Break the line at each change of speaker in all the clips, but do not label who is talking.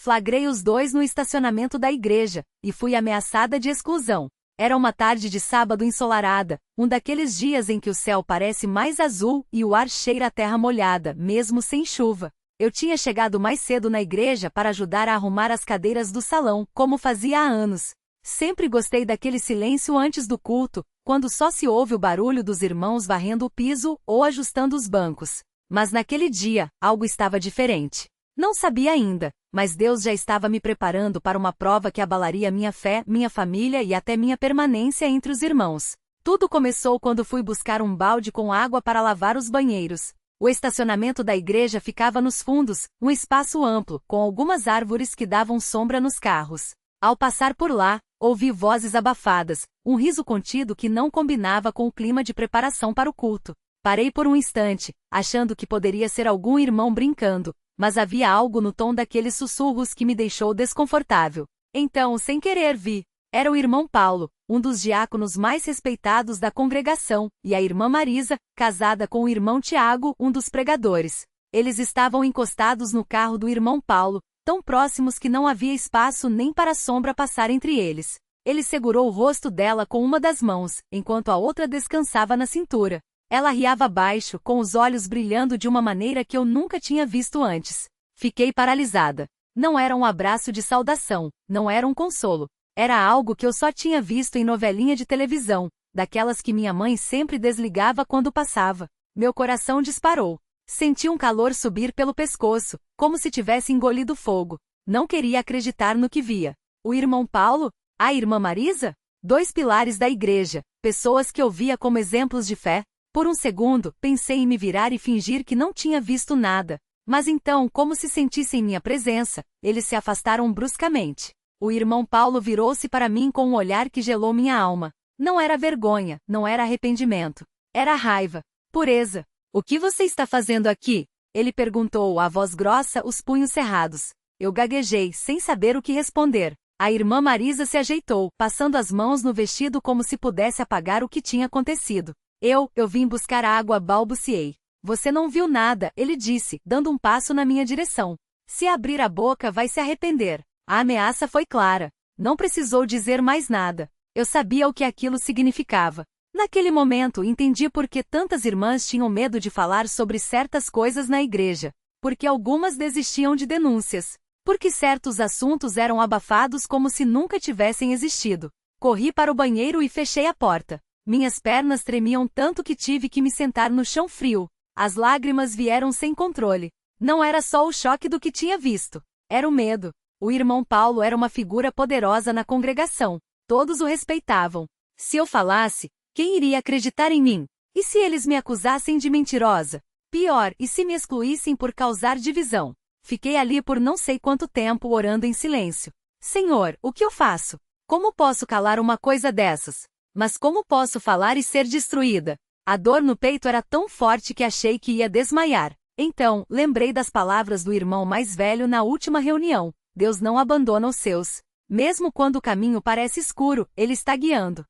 Flagrei os dois no estacionamento da igreja, e fui ameaçada de exclusão. Era uma tarde de sábado ensolarada, um daqueles dias em que o céu parece mais azul e o ar cheira a terra molhada, mesmo sem chuva. Eu tinha chegado mais cedo na igreja para ajudar a arrumar as cadeiras do salão, como fazia há anos. Sempre gostei daquele silêncio antes do culto, quando só se ouve o barulho dos irmãos varrendo o piso ou ajustando os bancos. Mas naquele dia, algo estava diferente. Não sabia ainda, mas Deus já estava me preparando para uma prova que abalaria minha fé, minha família e até minha permanência entre os irmãos. Tudo começou quando fui buscar um balde com água para lavar os banheiros. O estacionamento da igreja ficava nos fundos, um espaço amplo, com algumas árvores que davam sombra nos carros. Ao passar por lá, ouvi vozes abafadas, um riso contido que não combinava com o clima de preparação para o culto. Parei por um instante, achando que poderia ser algum irmão brincando, mas havia algo no tom daqueles sussurros que me deixou desconfortável. Então, sem querer vi. Era o irmão Paulo, um dos diáconos mais respeitados da congregação, e a irmã Marisa, casada com o irmão Tiago, um dos pregadores. Eles estavam encostados no carro do irmão Paulo, tão próximos que não havia espaço nem para a sombra passar entre eles. Ele segurou o rosto dela com uma das mãos, enquanto a outra descansava na cintura. Ela riava baixo, com os olhos brilhando de uma maneira que eu nunca tinha visto antes. Fiquei paralisada. Não era um abraço de saudação, não era um consolo. Era algo que eu só tinha visto em novelinha de televisão, daquelas que minha mãe sempre desligava quando passava. Meu coração disparou. Senti um calor subir pelo pescoço, como se tivesse engolido fogo. Não queria acreditar no que via. O irmão Paulo? A irmã Marisa? Dois pilares da igreja, pessoas que eu via como exemplos de fé. Por um segundo, pensei em me virar e fingir que não tinha visto nada. Mas então, como se sentissem minha presença, eles se afastaram bruscamente. O irmão Paulo virou-se para mim com um olhar que gelou minha alma. Não era vergonha, não era arrependimento. Era raiva, pureza. O que você está fazendo aqui? Ele perguntou a voz grossa, os punhos cerrados. Eu gaguejei, sem saber o que responder. A irmã Marisa se ajeitou, passando as mãos no vestido como se pudesse apagar o que tinha acontecido. Eu vim buscar água, balbuciei. Você não viu nada, ele disse, dando um passo na minha direção. Se abrir a boca vai se arrepender. A ameaça foi clara. Não precisou dizer mais nada. Eu sabia o que aquilo significava. Naquele momento entendi por que tantas irmãs tinham medo de falar sobre certas coisas na igreja. Porque algumas desistiam de denúncias. Porque certos assuntos eram abafados como se nunca tivessem existido. Corri para o banheiro e fechei a porta. Minhas pernas tremiam tanto que tive que me sentar no chão frio. As lágrimas vieram sem controle. Não era só o choque do que tinha visto. Era o medo. O irmão Paulo era uma figura poderosa na congregação. Todos o respeitavam. Se eu falasse, quem iria acreditar em mim? E se eles me acusassem de mentirosa? Pior, e se me excluíssem por causar divisão? Fiquei ali por não sei quanto tempo orando em silêncio. Senhor, o que eu faço? Como posso calar uma coisa dessas? Mas como posso falar e ser destruída? A dor no peito era tão forte que achei que ia desmaiar. Então, lembrei das palavras do irmão mais velho na última reunião. Deus não abandona os seus. Mesmo quando o caminho parece escuro, Ele está guiando.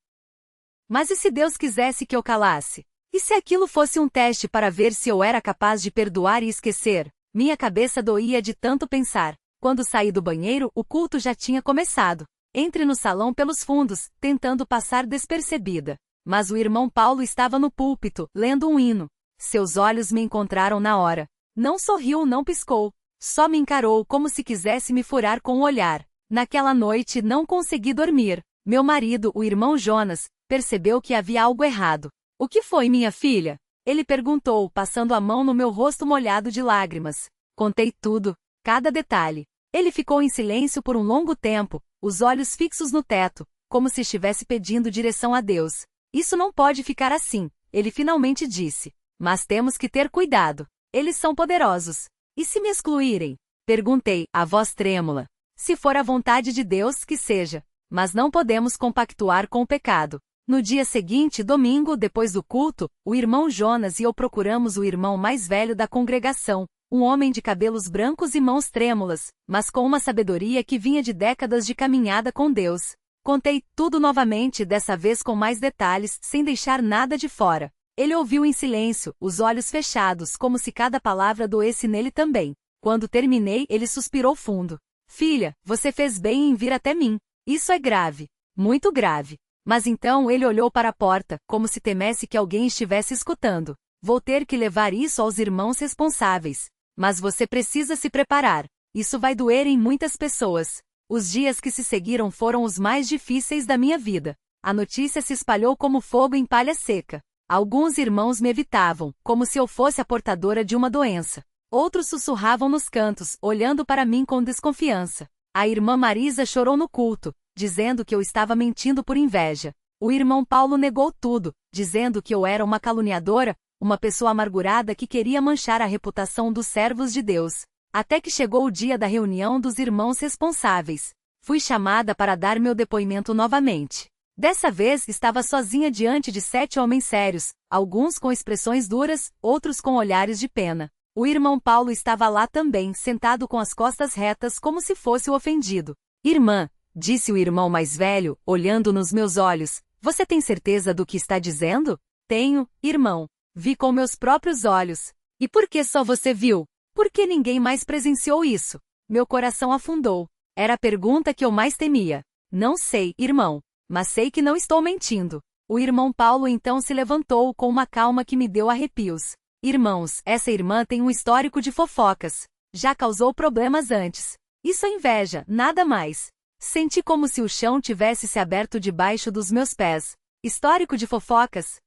Mas e se Deus quisesse que eu calasse? E se aquilo fosse um teste para ver se eu era capaz de perdoar e esquecer? Minha cabeça doía de tanto pensar. Quando saí do banheiro, o culto já tinha começado. Entre no salão pelos fundos, tentando passar despercebida. Mas o irmão Paulo estava no púlpito, lendo um hino. Seus olhos me encontraram na hora. Não sorriu, não piscou. Só me encarou como se quisesse me furar com o olhar. Naquela noite não consegui dormir. Meu marido, o irmão Jonas, percebeu que havia algo errado. O que foi, minha filha? Ele perguntou, passando a mão no meu rosto molhado de lágrimas. Contei tudo, cada detalhe. Ele ficou em silêncio por um longo tempo, os olhos fixos no teto, como se estivesse pedindo direção a Deus. Isso não pode ficar assim, ele finalmente disse. Mas temos que ter cuidado. Eles são poderosos. E se me excluírem? Perguntei, a voz trêmula. Se for a vontade de Deus, que seja. Mas não podemos compactuar com o pecado. No dia seguinte, domingo, depois do culto, o irmão Jonas e eu procuramos o irmão mais velho da congregação, um homem de cabelos brancos e mãos trêmulas, mas com uma sabedoria que vinha de décadas de caminhada com Deus. Contei tudo novamente, dessa vez com mais detalhes, sem deixar nada de fora. Ele ouviu em silêncio, os olhos fechados, como se cada palavra doesse nele também. Quando terminei, ele suspirou fundo. Filha, você fez bem em vir até mim. Isso é grave. Muito grave. Mas então ele olhou para a porta, como se temesse que alguém estivesse escutando. Vou ter que levar isso aos irmãos responsáveis. Mas você precisa se preparar. Isso vai doer em muitas pessoas. Os dias que se seguiram foram os mais difíceis da minha vida. A notícia se espalhou como fogo em palha seca. Alguns irmãos me evitavam, como se eu fosse a portadora de uma doença. Outros sussurravam nos cantos, olhando para mim com desconfiança. A irmã Marisa chorou no culto, dizendo que eu estava mentindo por inveja. O irmão Paulo negou tudo, dizendo que eu era uma caluniadora, uma pessoa amargurada que queria manchar a reputação dos servos de Deus. Até que chegou o dia da reunião dos irmãos responsáveis. Fui chamada para dar meu depoimento novamente. Dessa vez estava sozinha diante de 7 homens sérios, alguns com expressões duras, outros com olhares de pena. O irmão Paulo estava lá também, sentado com as costas retas como se fosse o ofendido. Irmã, disse o irmão mais velho, olhando nos meus olhos, você tem certeza do que está dizendo? Tenho, irmão. Vi com meus próprios olhos. E por que só você viu? Por que ninguém mais presenciou isso? Meu coração afundou. Era a pergunta que eu mais temia. Não sei, irmão. Mas sei que não estou mentindo. O irmão Paulo então se levantou com uma calma que me deu arrepios. Irmãos, essa irmã tem um histórico de fofocas. Já causou problemas antes. Isso é inveja, nada mais. Senti como se o chão tivesse se aberto debaixo dos meus pés. Histórico de fofocas?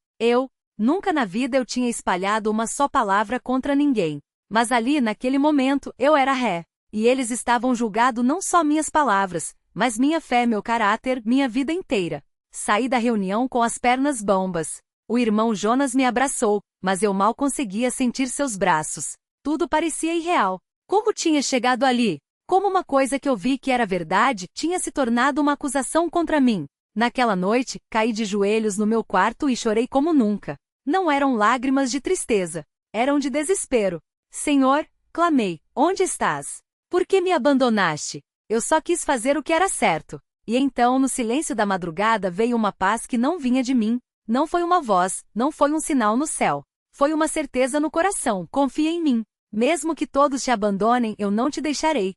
Nunca na vida eu tinha espalhado uma só palavra contra ninguém. Mas ali, naquele momento, eu era ré. E eles estavam julgando não só minhas palavras, mas minha fé, meu caráter, minha vida inteira. Saí da reunião com as pernas bambas. O irmão Jonas me abraçou, mas eu mal conseguia sentir seus braços. Tudo parecia irreal. Como tinha chegado ali? Como uma coisa que eu vi que era verdade tinha se tornado uma acusação contra mim. Naquela noite, caí de joelhos no meu quarto e chorei como nunca. Não eram lágrimas de tristeza. Eram de desespero. Senhor, clamei, onde estás? Por que me abandonaste? Eu só quis fazer o que era certo. E então, no silêncio da madrugada, veio uma paz que não vinha de mim. Não foi uma voz, não foi um sinal no céu. Foi uma certeza no coração, confia em mim. Mesmo que todos te abandonem, eu não te deixarei.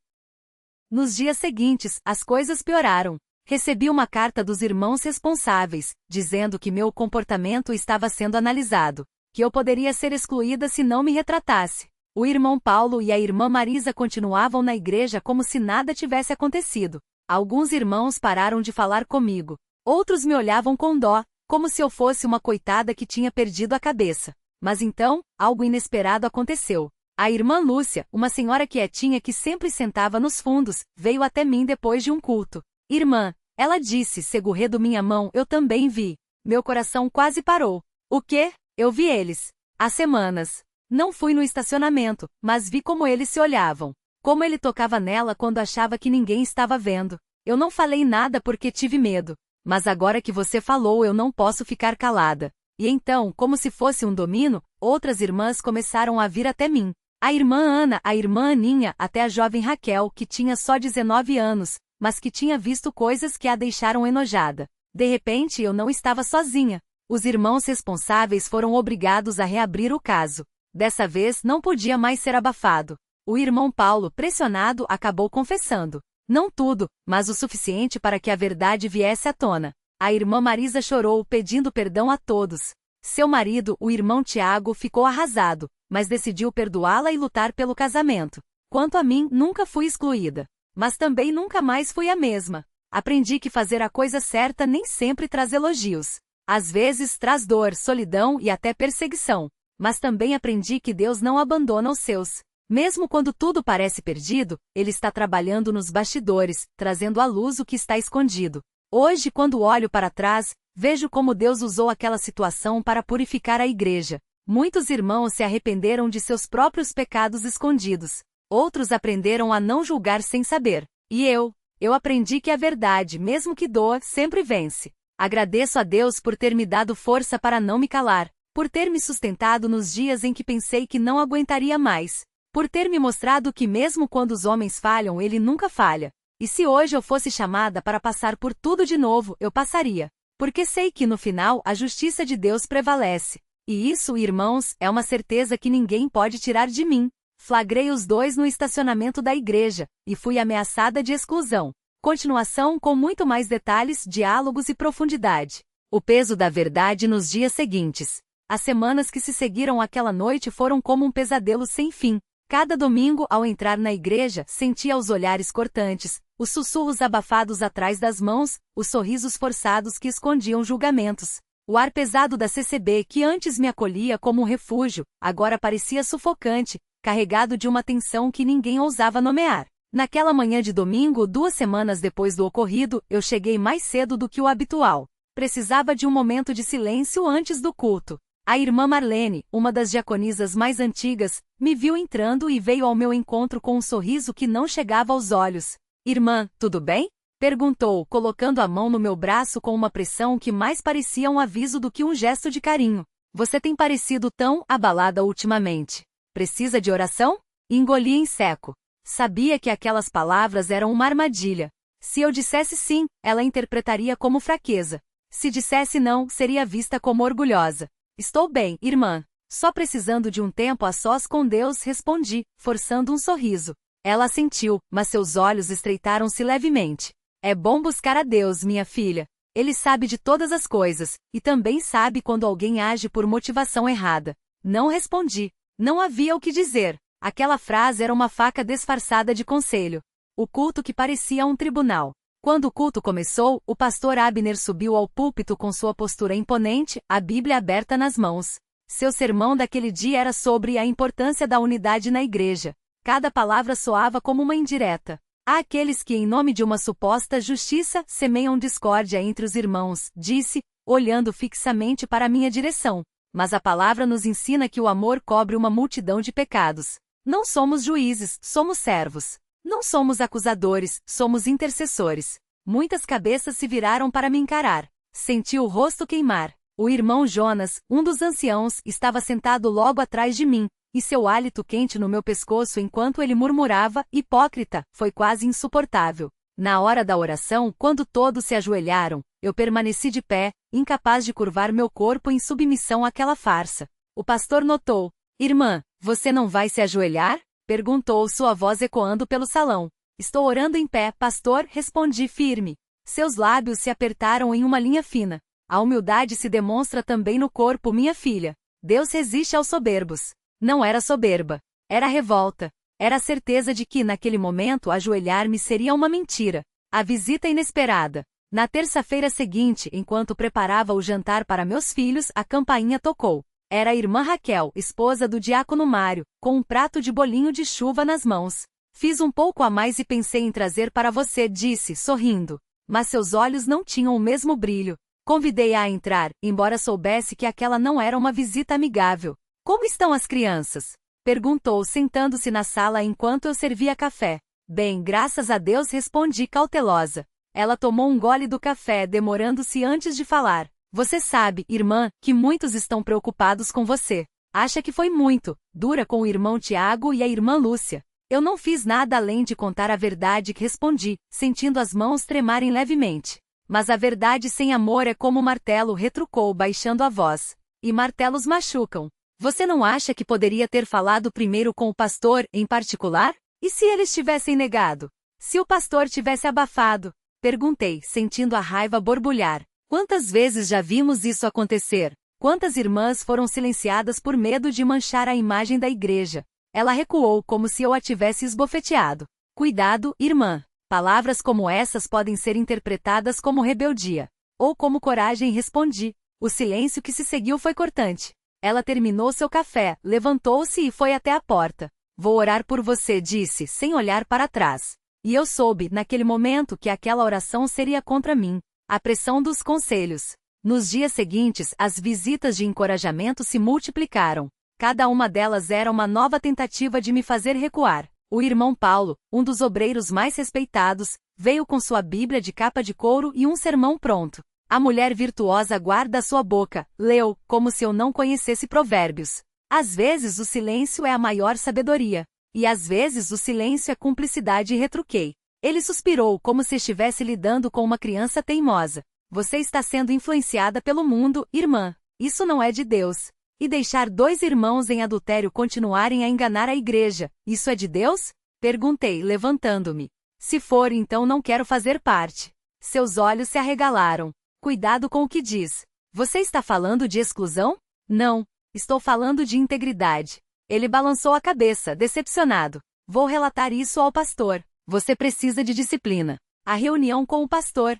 Nos dias seguintes, as coisas pioraram. Recebi uma carta dos irmãos responsáveis, dizendo que meu comportamento estava sendo analisado, que eu poderia ser excluída se não me retratasse. O irmão Paulo e a irmã Marisa continuavam na igreja como se nada tivesse acontecido. Alguns irmãos pararam de falar comigo. Outros me olhavam com dó, como se eu fosse uma coitada que tinha perdido a cabeça. Mas então, algo inesperado aconteceu. A irmã Lúcia, uma senhora quietinha que sempre sentava nos fundos, veio até mim depois de um culto. Irmã, ela disse, segurando minha mão, eu também vi. Meu coração quase parou. O quê? Eu vi eles. Há semanas. Não fui no estacionamento, mas vi como eles se olhavam. Como ele tocava nela quando achava que ninguém estava vendo. Eu não falei nada porque tive medo. Mas agora que você falou eu não posso ficar calada. E então, como se fosse um domínio, outras irmãs começaram a vir até mim. A irmã Ana, a irmã Aninha, até a jovem Raquel, que tinha só 19 anos, mas que tinha visto coisas que a deixaram enojada. De repente eu não estava sozinha. Os irmãos responsáveis foram obrigados a reabrir o caso. Dessa vez não podia mais ser abafado. O irmão Paulo, pressionado, acabou confessando. Não tudo, mas o suficiente para que a verdade viesse à tona. A irmã Marisa chorou, pedindo perdão a todos. Seu marido, o irmão Tiago, ficou arrasado, mas decidiu perdoá-la e lutar pelo casamento. Quanto a mim, nunca fui excluída. Mas também nunca mais fui a mesma. Aprendi que fazer a coisa certa nem sempre traz elogios. Às vezes traz dor, solidão e até perseguição. Mas também aprendi que Deus não abandona os seus. Mesmo quando tudo parece perdido, Ele está trabalhando nos bastidores, trazendo à luz o que está escondido. Hoje, quando olho para trás, vejo como Deus usou aquela situação para purificar a igreja. Muitos irmãos se arrependeram de seus próprios pecados escondidos. Outros aprenderam a não julgar sem saber. E eu aprendi que a verdade, mesmo que doa, sempre vence. Agradeço a Deus por ter me dado força para não me calar, por ter me sustentado nos dias em que pensei que não aguentaria mais. Por ter me mostrado que mesmo quando os homens falham, Ele nunca falha. E se hoje eu fosse chamada para passar por tudo de novo, eu passaria. Porque sei que no final a justiça de Deus prevalece. E isso, irmãos, é uma certeza que ninguém pode tirar de mim. Flagrei os dois no estacionamento da igreja, e fui ameaçada de exclusão. Continuação com muito mais detalhes, diálogos e profundidade. O peso da verdade nos dias seguintes. As semanas que se seguiram àquela noite foram como um pesadelo sem fim. Cada domingo, ao entrar na igreja, sentia os olhares cortantes, os sussurros abafados atrás das mãos, os sorrisos forçados que escondiam julgamentos. O ar pesado da CCB que antes me acolhia como um refúgio, agora parecia sufocante, carregado de uma tensão que ninguém ousava nomear. Naquela manhã de domingo, 2 semanas depois do ocorrido, eu cheguei mais cedo do que o habitual. Precisava de um momento de silêncio antes do culto. A irmã Marlene, uma das diaconisas mais antigas, me viu entrando e veio ao meu encontro com um sorriso que não chegava aos olhos. Irmã, tudo bem? Perguntou, colocando a mão no meu braço com uma pressão que mais parecia um aviso do que um gesto de carinho. Você tem parecido tão abalada ultimamente. Precisa de oração? Engoli em seco. Sabia que aquelas palavras eram uma armadilha. Se eu dissesse sim, ela interpretaria como fraqueza. Se dissesse não, seria vista como orgulhosa. Estou bem, irmã. Só precisando de um tempo a sós com Deus, respondi, forçando um sorriso. Ela assentiu, mas seus olhos estreitaram-se levemente. É bom buscar a Deus, minha filha. Ele sabe de todas as coisas, e também sabe quando alguém age por motivação errada. Não respondi. Não havia o que dizer. Aquela frase era uma faca disfarçada de conselho. O culto que parecia um tribunal. Quando o culto começou, o pastor Abner subiu ao púlpito com sua postura imponente, a Bíblia aberta nas mãos. Seu sermão daquele dia era sobre a importância da unidade na igreja. Cada palavra soava como uma indireta. Há aqueles que, em nome de uma suposta justiça, semeiam discórdia entre os irmãos, disse, olhando fixamente para minha direção. Mas a palavra nos ensina que o amor cobre uma multidão de pecados. Não somos juízes, somos servos. Não somos acusadores, somos intercessores. Muitas cabeças se viraram para me encarar. Senti o rosto queimar. O irmão Jonas, um dos anciãos, estava sentado logo atrás de mim, e seu hálito quente no meu pescoço enquanto ele murmurava, hipócrita, foi quase insuportável. Na hora da oração, quando todos se ajoelharam, eu permaneci de pé, incapaz de curvar meu corpo em submissão àquela farsa. O pastor notou. Irmã, você não vai se ajoelhar? Perguntou, sua voz ecoando pelo salão. Estou orando em pé, pastor, respondi firme. Seus lábios se apertaram em uma linha fina. A humildade se demonstra também no corpo, minha filha. Deus resiste aos soberbos. Não era soberba. Era revolta. Era a certeza de que, naquele momento, ajoelhar-me seria uma mentira. A visita inesperada. Na terça-feira seguinte, enquanto preparava o jantar para meus filhos, a campainha tocou. Era a irmã Raquel, esposa do diácono Mário, com um prato de bolinho de chuva nas mãos. Fiz um pouco a mais e pensei em trazer para você, disse, sorrindo. Mas seus olhos não tinham o mesmo brilho. Convidei-a a entrar, embora soubesse que aquela não era uma visita amigável. Como estão as crianças? Perguntou, sentando-se na sala enquanto eu servia café. Bem, graças a Deus, respondi cautelosa. Ela tomou um gole do café, demorando-se antes de falar. Você sabe, irmã, que muitos estão preocupados com você. Acha que foi muito dura com o irmão Tiago e a irmã Lúcia. Eu não fiz nada além de contar a verdade, respondi, sentindo as mãos tremarem levemente. Mas a verdade sem amor é como martelo, retrucou, baixando a voz. E martelos machucam. Você não acha que poderia ter falado primeiro com o pastor, em particular? E se eles tivessem negado? Se o pastor tivesse abafado? Perguntei, sentindo a raiva borbulhar. Quantas vezes já vimos isso acontecer? Quantas irmãs foram silenciadas por medo de manchar a imagem da igreja? Ela recuou como se eu a tivesse esbofeteado. Cuidado, irmã. Palavras como essas podem ser interpretadas como rebeldia. Ou como coragem, respondi. O silêncio que se seguiu foi cortante. Ela terminou seu café, levantou-se e foi até a porta. Vou orar por você, disse, sem olhar para trás. E eu soube, naquele momento, que aquela oração seria contra mim. A pressão dos conselhos. Nos dias seguintes, as visitas de encorajamento se multiplicaram. Cada uma delas era uma nova tentativa de me fazer recuar. O irmão Paulo, um dos obreiros mais respeitados, veio com sua Bíblia de capa de couro e um sermão pronto. A mulher virtuosa guarda sua boca, leu, como se eu não conhecesse provérbios. Às vezes o silêncio é a maior sabedoria. E às vezes o silêncio é cumplicidade, e retruquei. Ele suspirou como se estivesse lidando com uma criança teimosa. Você está sendo influenciada pelo mundo, irmã. Isso não é de Deus. E deixar 2 irmãos em adultério continuarem a enganar a igreja, isso é de Deus? Perguntei, levantando-me. Se for, então não quero fazer parte. Seus olhos se arregalaram. Cuidado com o que diz. Você está falando de exclusão? Não. Estou falando de integridade. Ele balançou a cabeça, decepcionado. Vou relatar isso ao pastor. Você precisa de disciplina. A reunião com o pastor.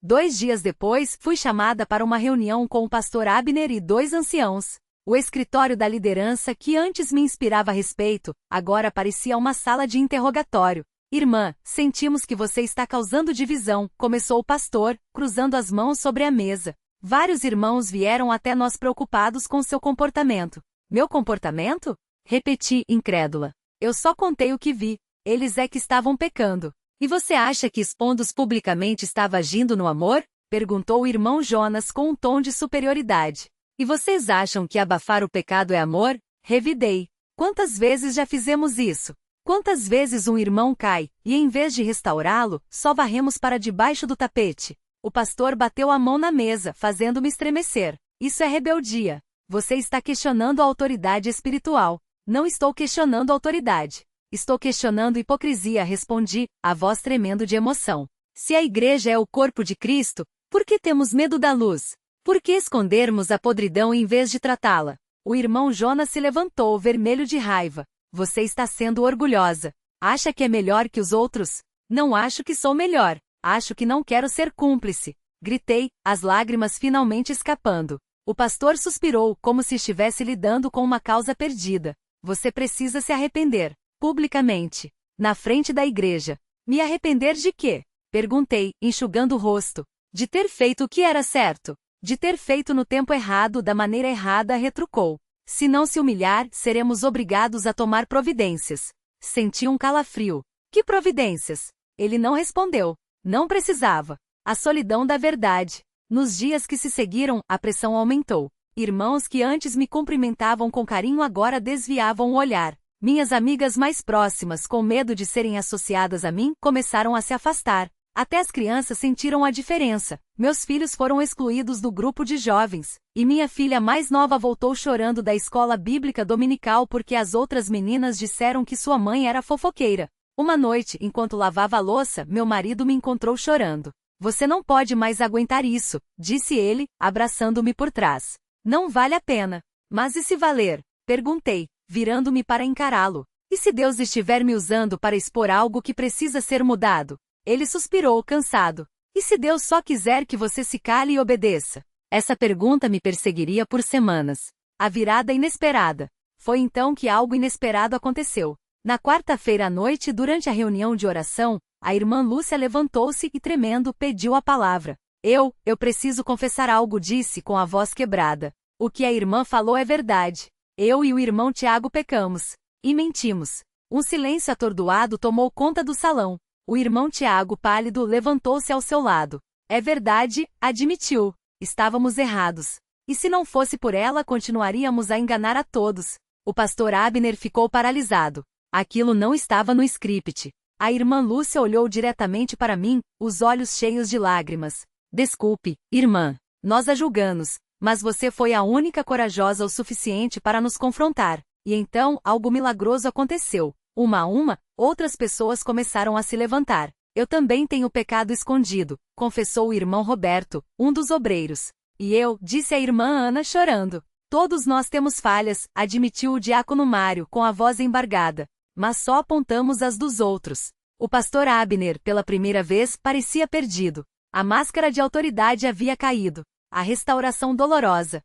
2 dias depois, fui chamada para uma reunião com o pastor Abner e 2 anciãos. O escritório da liderança, que antes me inspirava respeito, agora parecia uma sala de interrogatório. Irmã, sentimos que você está causando divisão, começou o pastor, cruzando as mãos sobre a mesa. Vários irmãos vieram até nós preocupados com seu comportamento. Meu comportamento? Repeti, incrédula. Eu só contei o que vi. Eles é que estavam pecando. E você acha que expondo-os publicamente estava agindo no amor? Perguntou o irmão Jonas com um tom de superioridade. E vocês acham que abafar o pecado é amor? Revidei. Quantas vezes já fizemos isso? Quantas vezes um irmão cai, e em vez de restaurá-lo, só varremos para debaixo do tapete? O pastor bateu a mão na mesa, fazendo-me estremecer. Isso é rebeldia. Você está questionando a autoridade espiritual. Não estou questionando a autoridade. Estou questionando hipocrisia, respondi, a voz tremendo de emoção. Se a igreja é o corpo de Cristo, por que temos medo da luz? Por que escondermos a podridão em vez de tratá-la? O irmão Jonas se levantou, vermelho de raiva. Você está sendo orgulhosa. Acha que é melhor que os outros? Não acho que sou melhor. Acho que não quero ser cúmplice. Gritei, as lágrimas finalmente escapando. O pastor suspirou, como se estivesse lidando com uma causa perdida. Você precisa se arrepender. Publicamente. Na frente da igreja. Me arrepender de quê? Perguntei, enxugando o rosto. De ter feito o que era certo. De ter feito no tempo errado, da maneira errada, retrucou. Se não se humilhar, seremos obrigados a tomar providências. Senti um calafrio. Que providências? Ele não respondeu. Não precisava. A solidão da verdade. Nos dias que se seguiram, a pressão aumentou. Irmãos que antes me cumprimentavam com carinho agora desviavam o olhar. Minhas amigas mais próximas, com medo de serem associadas a mim, começaram a se afastar. Até as crianças sentiram a diferença. Meus filhos foram excluídos do grupo de jovens. E minha filha mais nova voltou chorando da escola bíblica dominical porque as outras meninas disseram que sua mãe era fofoqueira. Uma noite, enquanto lavava a louça, meu marido me encontrou chorando. Você não pode mais aguentar isso, disse ele, abraçando-me por trás. Não vale a pena. Mas e se valer? Perguntei, virando-me para encará-lo. E se Deus estiver me usando para expor algo que precisa ser mudado? Ele suspirou, cansado. E se Deus só quiser que você se cale e obedeça? Essa pergunta me perseguiria por semanas. A virada inesperada. Foi então que algo inesperado aconteceu. Na quarta-feira à noite, durante a reunião de oração, a irmã Lúcia levantou-se e, tremendo, pediu a palavra. Eu preciso confessar algo, disse com a voz quebrada. O que a irmã falou é verdade. Eu e o irmão Tiago pecamos. E mentimos. Um silêncio atordoado tomou conta do salão. O irmão Tiago, pálido, levantou-se ao seu lado. É verdade, admitiu. Estávamos errados. E se não fosse por ela, continuaríamos a enganar a todos. O pastor Abner ficou paralisado. Aquilo não estava no script. A irmã Lúcia olhou diretamente para mim, os olhos cheios de lágrimas. Desculpe, irmã. Nós a julgamos. Mas você foi a única corajosa o suficiente para nos confrontar. E então, algo milagroso aconteceu. Uma a uma, outras pessoas começaram a se levantar. Eu também tenho pecado escondido, confessou o irmão Roberto, um dos obreiros. E eu, disse a irmã Ana chorando. Todos nós temos falhas, admitiu o diácono Mário com a voz embargada. Mas só apontamos as dos outros. O pastor Abner, pela primeira vez, parecia perdido. A máscara de autoridade havia caído. A restauração dolorosa.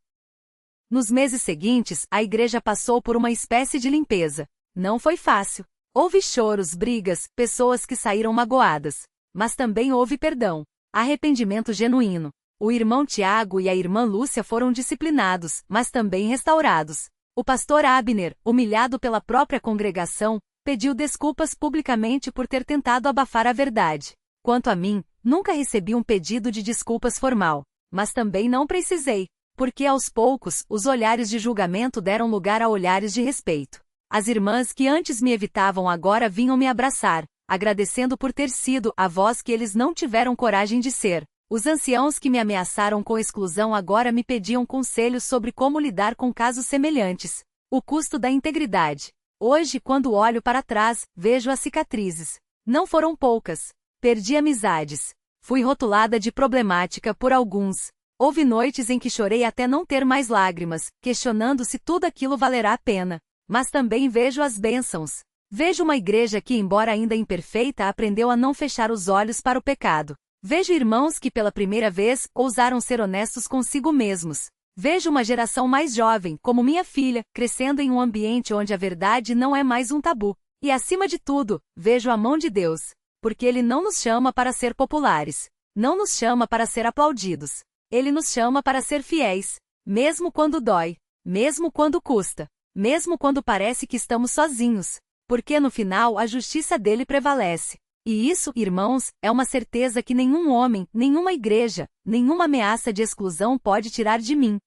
Nos meses seguintes, a igreja passou por uma espécie de limpeza. Não foi fácil. Houve choros, brigas, pessoas que saíram magoadas. Mas também houve perdão. Arrependimento genuíno. O irmão Tiago e a irmã Lúcia foram disciplinados, mas também restaurados. O pastor Abner, humilhado pela própria congregação, pediu desculpas publicamente por ter tentado abafar a verdade. Quanto a mim, nunca recebi um pedido de desculpas formal. Mas também não precisei, porque aos poucos, os olhares de julgamento deram lugar a olhares de respeito. As irmãs que antes me evitavam agora vinham me abraçar, agradecendo por ter sido a voz que eles não tiveram coragem de ser. Os anciãos que me ameaçaram com exclusão agora me pediam conselhos sobre como lidar com casos semelhantes. O custo da integridade. Hoje, quando olho para trás, vejo as cicatrizes. Não foram poucas. Perdi amizades. Fui rotulada de problemática por alguns. Houve noites em que chorei até não ter mais lágrimas, questionando se tudo aquilo valerá a pena. Mas também vejo as bênçãos. Vejo uma igreja que, embora ainda imperfeita, aprendeu a não fechar os olhos para o pecado. Vejo irmãos que pela primeira vez ousaram ser honestos consigo mesmos. Vejo uma geração mais jovem, como minha filha, crescendo em um ambiente onde a verdade não é mais um tabu. E acima de tudo, vejo a mão de Deus. Porque Ele não nos chama para ser populares. Não nos chama para ser aplaudidos. Ele nos chama para ser fiéis. Mesmo quando dói. Mesmo quando custa. Mesmo quando parece que estamos sozinhos. Porque no final a justiça dele prevalece. E isso, irmãos, é uma certeza que nenhum homem, nenhuma igreja, nenhuma ameaça de exclusão pode tirar de mim.